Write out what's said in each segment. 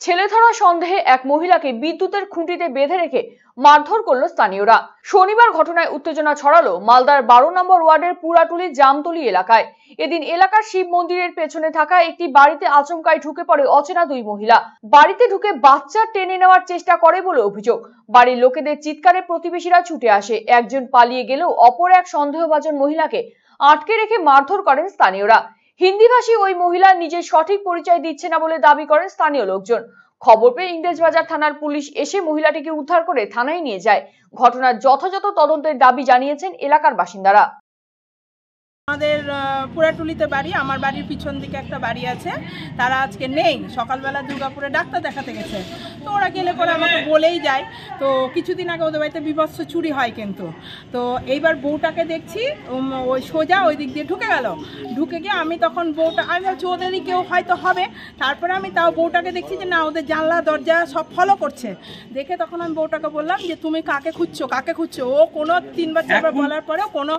ছেলে ধরা সন্দেহে এক মহিলাকে বিদ্যুতের খুঁটিতে বেঁধে রেখে মারধর করলো স্থানীয়রা। শনিবার ঘটনায় উত্তেজনা ছড়ালো মালদার 12 নম্বর ওয়ার্ডের পুরাটুলি জামতলি এলাকায়। এদিন এলাকার শিব মন্দিরের পেছনে থাকা একটি বাড়িতে আচমকাই ঢুকে পড়ে অচেনা দুই মহিলা। বাড়িতে ঢুকে বাচ্চা টেনে নেওয়ার চেষ্টা করে বলে অভিযোগ। বাড়ির লোকেদের চিৎকারে প্রতিবেশীরা ছুটে আসে। একজন পালিয়ে গেলেও অপর এক সন্দেহভাজন মহিলাকে আটকে রেখে মারধর করেন স্থানীয়রা। হিন্দিভাষী ওই মহিলা নিজের সঠিক পরিচয় দিচ্ছে না বলে দাবি করেন স্থানীয় লোকজন। খবর পেয়ে ইংরেজবাজার থানার পুলিশ এসে মহিলাটিকে উদ্ধার করে থানায় নিয়ে যায়। ঘটনার যথাযথ তদন্তের দাবি জানিয়েছেন এলাকার বাসিন্দারা। আমাদের পুরাটুলিতে বাড়ি, আমার বাড়ির পিছন দিকে একটা বাড়ি আছে, তারা আজকে নেই, সকালবেলা দুর্গাপুরে ডাক্তার দেখাতে গেছে। তো ওরা গেলে পরে আমাকে বলেই যায়। তো কিছুদিন আগে ওদের বাড়িতে বিভৎস চুরি হয়, কিন্তু তো এইবার বউটাকে দেখছি ওই সোজা ওই দিক দিয়ে ঢুকে গেল। ঢুকে গিয়ে আমি তখন আমি ভাবছি ওদেরই কেউ হয়তো হবে। তারপরে আমি তাও বউটাকে দেখছি যে না, ওদের জানলা দরজা সব ফলো করছে। দেখে তখন আমি বউটাকে বললাম যে তুমি কাকে খুঁজছো, কাকে খুঁজছো। ও কোনো 3বার 4বার বলার পরেও কোনো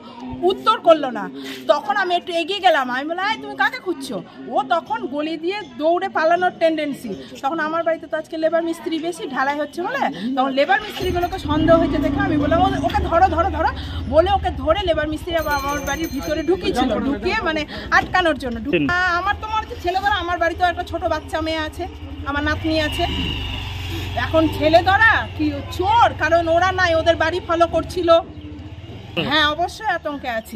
উত্তর করলো না। তখন আমি একটু এগিয়ে গেলাম, আমি বললাম তুমি কাকে খুঁজছো। ও তখন গলি দিয়ে দৌড়ে পালানোর টেন্ডেন্সি। তখন আমার বাড়িতে তো আজকে লেবার মিস্ত্রি বেশি, ঢালাই হচ্ছে বলে তখন লেবার মিস্ত্রিগুলোকে সন্দেহ হয়েছে দেখে আমি বললাম ওকে ধরো ধরো ধরো বলে ওকে ধরে লেবার মিস্ত্রি আবার আমার বাড়ির ভিতরে ঢুকিয়েছিল, ঢুকিয়ে মানে আটকানোর জন্য। আমার তো মনে হচ্ছে ছেলেবেলা, আমার বাড়িতেও একটা ছোট বাচ্চা মেয়ে আছে, আমার নাতনি আছে। এখন ছেলে ধরা কি চোর, কারণ ওরা নাই, ওদের বাড়ি ফলো করছিল। হ্যাঁ, অবশ্যই আতঙ্কে আছি।